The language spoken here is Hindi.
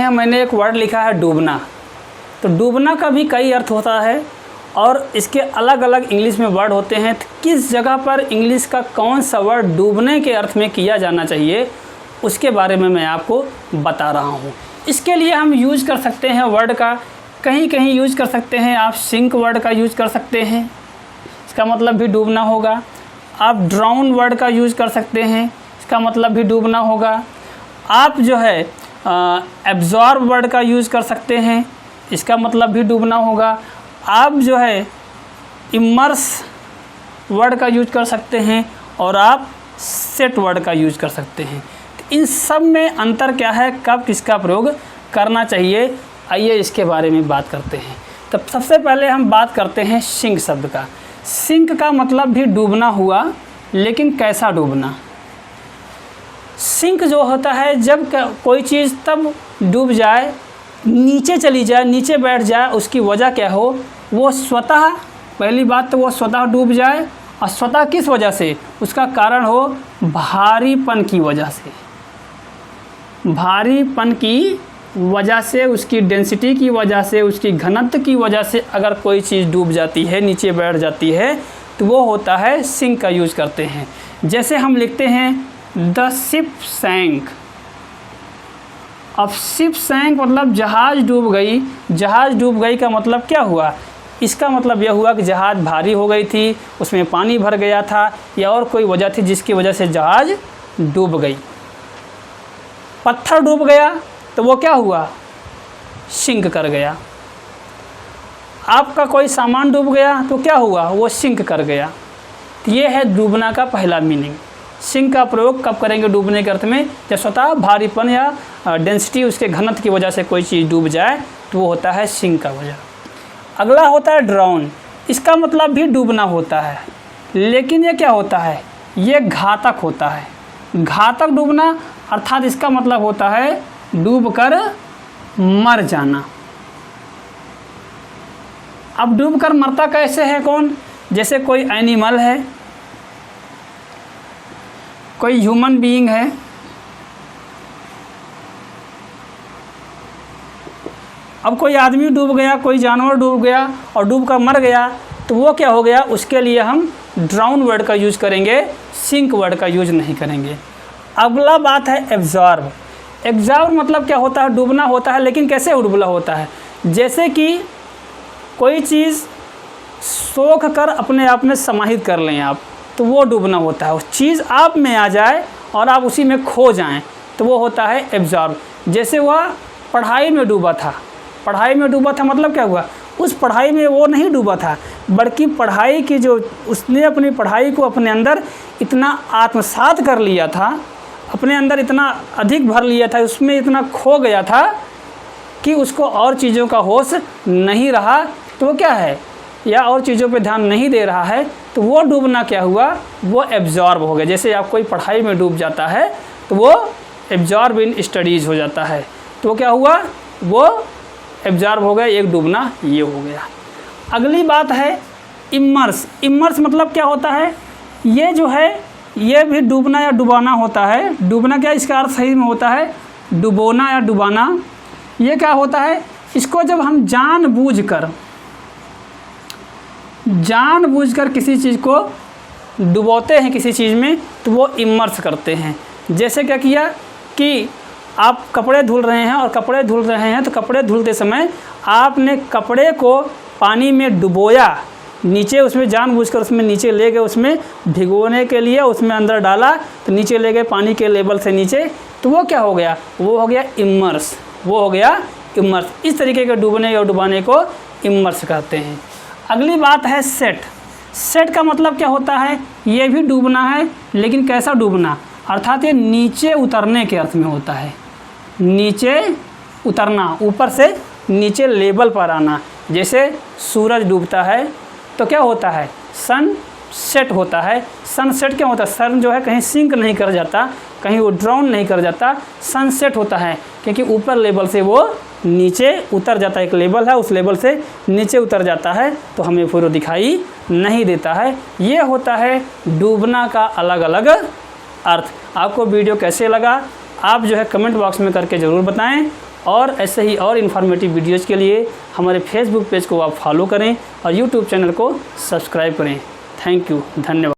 हैं मैंने एक वर्ड लिखा है डूबना। तो डूबना का भी कई अर्थ होता है और इसके अलग अलग इंग्लिश में वर्ड होते हैं। तो किस जगह पर इंग्लिश का कौन सा वर्ड डूबने के अर्थ में किया जाना चाहिए उसके बारे में मैं आपको बता रहा हूँ। इसके लिए हम यूज़ कर सकते हैं वर्ड का, कहीं कहीं यूज़ कर सकते हैं आप सिंक वर्ड का यूज़ कर सकते हैं, इसका मतलब भी डूबना होगा। आप ड्राउन वर्ड का यूज़ कर सकते हैं, इसका मतलब भी डूबना होगा। आप जो है एब्जॉर्ब वर्ड का यूज़ कर सकते हैं, इसका मतलब भी डूबना होगा। आप जो है इमर्स वर्ड का यूज़ कर सकते हैं और आप सेट वर्ड का यूज़ कर सकते हैं। इन सब में अंतर क्या है, कब किसका प्रयोग करना चाहिए, आइए इसके बारे में बात करते हैं। तो सबसे पहले हम बात करते हैं सिंक शब्द का। सिंक का मतलब भी डूबना हुआ, लेकिन कैसा डूबना। सिंक जो होता है जब कोई चीज़ तब डूब जाए, नीचे चली जाए, नीचे बैठ जाए, उसकी वजह क्या हो, वो स्वतः, पहली बात तो वो स्वतः डूब जाए, और स्वतः किस वजह से, उसका कारण हो भारीपन की वजह से। भारीपन की वजह से, उसकी डेंसिटी की वजह से, उसकी घनत्व की वजह से अगर कोई चीज़ डूब जाती है, नीचे बैठ जाती है, तो वो होता है सिंक का यूज़ करते हैं। जैसे हम लिखते हैं द शिप सैंक। अब शिप सैंक मतलब जहाज़ डूब गई। जहाज़ डूब गई का मतलब क्या हुआ, इसका मतलब यह हुआ कि जहाज़ भारी हो गई थी, उसमें पानी भर गया था, या और कोई वजह थी जिसकी वजह से जहाज़ डूब गई। पत्थर डूब गया तो वो क्या हुआ, सिंक कर गया। आपका कोई सामान डूब गया तो क्या हुआ, वो सिंक कर गया। तो ये है डूबना का पहला मीनिंग। सिंक का प्रयोग कब करेंगे डूबने के अर्थ में, जब स्वतः भारीपन या डेंसिटी, उसके घनत्व की वजह से कोई चीज़ डूब जाए तो वो होता है सिंक का वजह। अगला होता है ड्राउन। इसका मतलब भी डूबना होता है, लेकिन ये क्या होता है, ये घातक होता है। घातक डूबना अर्थात इसका मतलब होता है डूबकर मर जाना। अब डूबकर मरता कैसे है कौन, जैसे कोई एनिमल है, कोई ह्यूमन बीइंग है, अब कोई आदमी डूब गया, कोई जानवर डूब गया और डूबकर मर गया, तो वो क्या हो गया, उसके लिए हम ड्राउन वर्ड का यूज़ करेंगे, सिंक वर्ड का यूज़ नहीं करेंगे। अगला बात है एब्जॉर्ब। एब्जॉर्ब मतलब क्या होता है, डूबना होता है, लेकिन कैसे डूबना होता है, जैसे कि कोई चीज़ सोख कर अपने आप में समाहित कर लें आप, तो वो डूबना होता है। उस चीज़ आप में आ जाए और आप उसी में खो जाएं, तो वो होता है एब्जॉर्ब। जैसे वह पढ़ाई में डूबा था, पढ़ाई में डूबा था मतलब क्या हुआ, उस पढ़ाई में वो नहीं डूबा था, बल्कि पढ़ाई की जो, उसने अपनी पढ़ाई को अपने अंदर इतना आत्मसात कर लिया था, अपने अंदर इतना अधिक भर लिया था, उसमें इतना खो गया था कि उसको और चीज़ों का होश नहीं रहा, तो वो क्या है, या और चीज़ों पे ध्यान नहीं दे रहा है, तो वो डूबना क्या हुआ, वो एब्जॉर्ब हो गया। जैसे आप कोई पढ़ाई में डूब जाता है तो वो एब्जॉर्ब इन स्टडीज़ हो जाता है, तो क्या हुआ, वो एब्जॉर्ब हो गया, एक डूबना ये हो गया। अगली बात है इमर्स। इमर्स मतलब क्या होता है, ये जो है ये भी डूबना या डुबाना होता है। डूबना क्या, इसका अर्थ सही में होता है डुबोना या डुबाना। ये क्या होता है, इसको जब हम जानबूझकर किसी चीज़ को डुबोते हैं किसी चीज़ में, तो वो इमर्स करते हैं। जैसे क्या किया कि आप कपड़े धुल रहे हैं, और कपड़े धुल रहे हैं तो कपड़े धुलते समय आपने कपड़े को पानी में डुबोया, नीचे उसमें जानबूझकर उसमें नीचे ले गए, उसमें भिगोने के लिए उसमें अंदर डाला, तो नीचे ले गए पानी के लेवल से नीचे, तो वो क्या हो गया, वो हो गया इमर्स, वो हो गया इमर्स। इस तरीके के डूबने या डुबाने को इमर्स कहते हैं। अगली बात है सेट। सेट का मतलब क्या होता है, ये भी डूबना है, लेकिन कैसा डूबना, अर्थात ये नीचे उतरने के अर्थ में होता है। नीचे उतरना, ऊपर से नीचे लेवल पर आना। जैसे सूरज डूबता है तो क्या होता है, सन सेट होता है। सनसेट क्या होता है, सन जो है कहीं सिंक नहीं कर जाता, कहीं वो ड्राउन नहीं कर जाता, सनसेट होता है, क्योंकि ऊपर लेवल से वो नीचे उतर जाता है। एक लेवल है, उस लेवल से नीचे उतर जाता है, तो हमें फिर वो दिखाई नहीं देता है। ये होता है डूबना का अलग अलग अर्थ। आपको वीडियो कैसे लगा, आप जो है कमेंट बॉक्स में करके ज़रूर बताएं। और ऐसे ही और इन्फॉर्मेटिव वीडियोज़ के लिए हमारे फेसबुक पेज को आप फॉलो करें और यूट्यूब चैनल को सब्सक्राइब करें। थैंक यू, धन्यवाद।